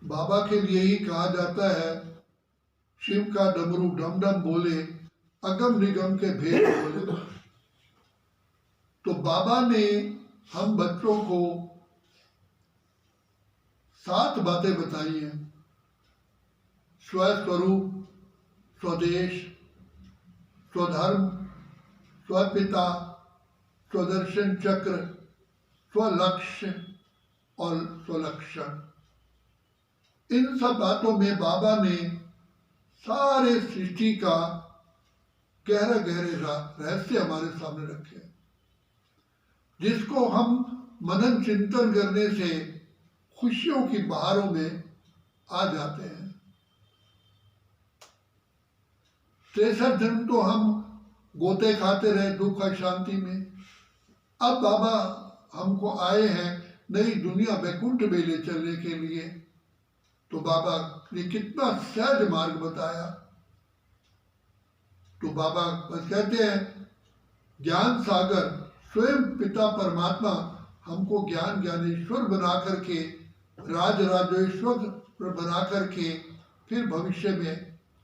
बाबा के लिए ही कहा जाता है, शिव का डमरू डम डम बोले, अगम निगम के भेद बोले। तो बाबा ने हम बच्चों को 7 बातें बताई हैं। स्वस्वरूप, स्वदेश, स्वधर्म, स्वपिता, स्वदर्शन चक्र, स्वलक्ष्य और स्वलक्षण। इन सब बातों में बाबा ने सारे सृष्टि का गहरे गहरे रहस्य हमारे सामने रखे, जिसको हम मनन चिंतन करने से खुशियों की बहारों में आ जाते हैं। 63 दिन तो हम गोते खाते रहे दुख और शांति में। अब बाबा हमको आए हैं नई दुनिया वैकुंठ में ले चलने के लिए। तो बाबा ने कितना सहज मार्ग बताया। तो बाबा बस कहते हैं, ज्ञान सागर स्वयं पिता परमात्मा हमको ज्ञान ज्ञानेश्वर बना करके, राज राजेश्वर बना करके फिर भविष्य में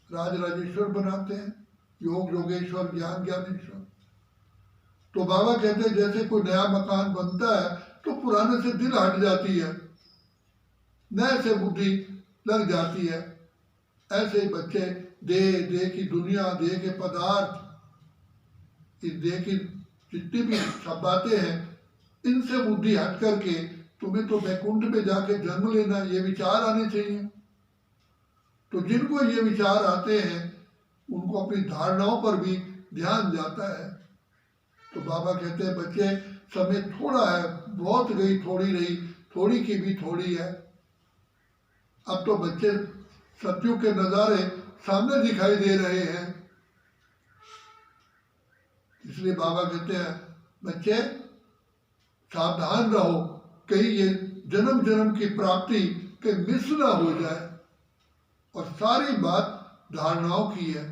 राज राजेश्वर बनाते हैं, योग योगेश्वर ज्ञान ज्ञानेश्वर। तो बाबा कहते हैं जैसे कोई नया मकान बनता है तो पुराने से दिल हट जाती है, नए से बुद्धि लग जाती है। ऐसे ही बच्चे देह की दुनिया, देह के पदार्थ, इस देह की जितनी भी सब बातें हैं, इनसे बुद्धि हट करके तुम्हें तो वैकुंठ में जाके जन्म लेना, ये विचार आने चाहिए। तो जिनको ये विचार आते हैं उनको अपनी धारणाओं पर भी ध्यान जाता है। तो बाबा कहते हैं बच्चे समय थोड़ा है, बहुत गई थोड़ी रही, थोड़ी की भी थोड़ी है। अब तो बच्चे सत्युग के नज़ारे सामने दिखाई दे रहे हैं। इसलिए बाबा कहते हैं बच्चे सावधान रहो, कहीं ये जन्म जन्म की प्राप्ति कहीं मिस ना हो जाए। और सारी बात धारणाओं की है।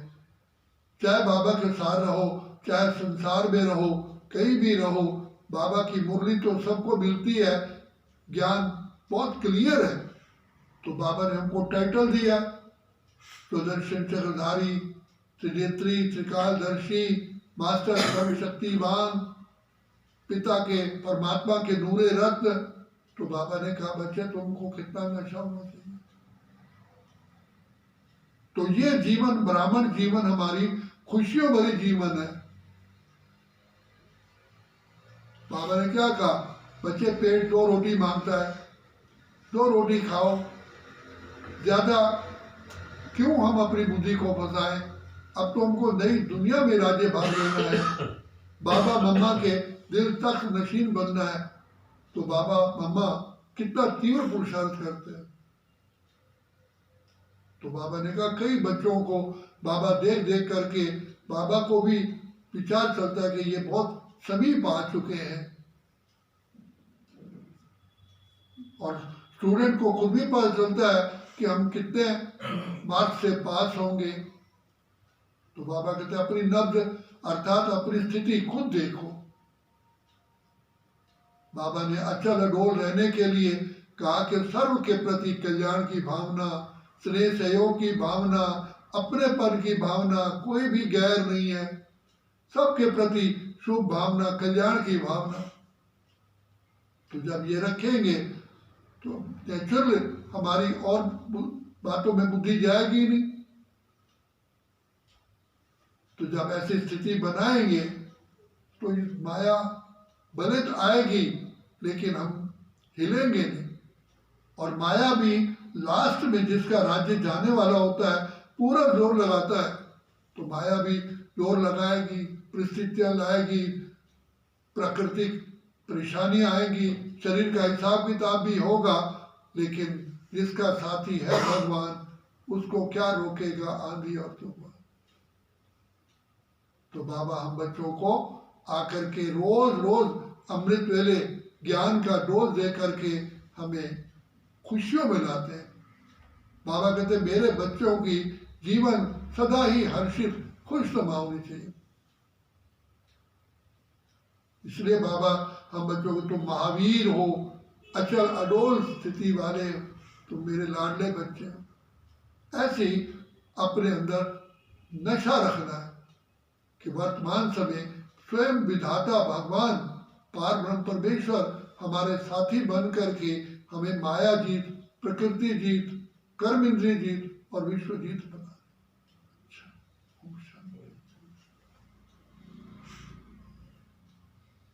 चाहे बाबा के साथ रहो, चाहे संसार में रहो, कहीं भी रहो, बाबा की मुरली तो सबको मिलती है, ज्ञान बहुत क्लियर है। तो बाबा ने हमको टाइटल दिया, सुदर्शन चक्रधारी, त्रिनेत्री, त्रिकालदर्शी, मास्टर सर्वशक्तिवान, पिता के परमात्मा के नूरे रत्न। तो बाबा ने कहा बच्चे तुमको कितना नशा होना चाहिए। तो ये जीवन, ब्राह्मण जीवन हमारी खुशियों भरी जीवन है। बाबा ने क्या कहा, बच्चे पेट 2 रोटी मांगता है, 2 रोटी खाओ, ज्यादा क्यों हम अपनी बुद्धि को फंसाएं। अब तो हमको नई दुनिया में राज्य भाग लेना है, बाबा मम्मा के दिल तक नशीन बनना है। तो बाबा मम्मा कितना तीव्र पुरुषार्थ करते हैं। तो बाबा ने कहा कई बच्चों को बाबा देख देख करके बाबा को भी विचार चलता है कि ये बहुत समीप आ चुके हैं, और स्टूडेंट को खुद भी पता चलता है कि हम कितने मार्क्स से पास होंगे। तो बाबा कहते हैं अपनी नब्ज अर्थात अपनी स्थिति खुद देखो। बाबा ने अचल अडोल रहने के लिए कहा कि सर्व के प्रति कल्याण की भावना, स्नेह सहयोग की भावना, अपनेपन की भावना, कोई भी गैर नहीं है, सबके प्रति शुभ भावना, कल्याण की भावना। तो जब ये रखेंगे तो नेचुरल हमारी और बातों में बुद्धि जाएगी नहीं। तो जब ऐसी स्थिति बनाएंगे तो माया भले तो आएगी लेकिन हम हिलेंगे नहीं। और माया भी लास्ट में जिसका राज्य जाने वाला होता है पूरा जोर लगाता है। तो माया भी जोर लगाएगी, परिस्थितियां लाएगी, प्राकृतिक परेशानियां आएगी, शरीर का हिसाब किताब भी होगा, लेकिन जिसका साथी है भगवान उसको क्या रोकेगा आंधी और तूफान। तो बाबा हम बच्चों को आकर के रोज रोज अमृत वेले ज्ञान का डोज दे करके हमें खुशियों में लाते हैं। बाबा कहते मेरे बच्चों की जीवन सदा ही हर्षित खुशनुमा होनी चाहिए। इसलिए बाबा हम बच्चों को तुम महावीर हो, अचल अडोल स्थिति वाले तुम मेरे लाडले बच्चे हो। ऐसे ही अपने अंदर नशा रखना है कि वर्तमान समय स्वयं विधाता भगवान पार ब्रह्म परमेश्वर हमारे साथी बन करके हमें माया जीत, प्रकृति जीत, कर्म इंद्रिय जीत और विश्व जीत बना।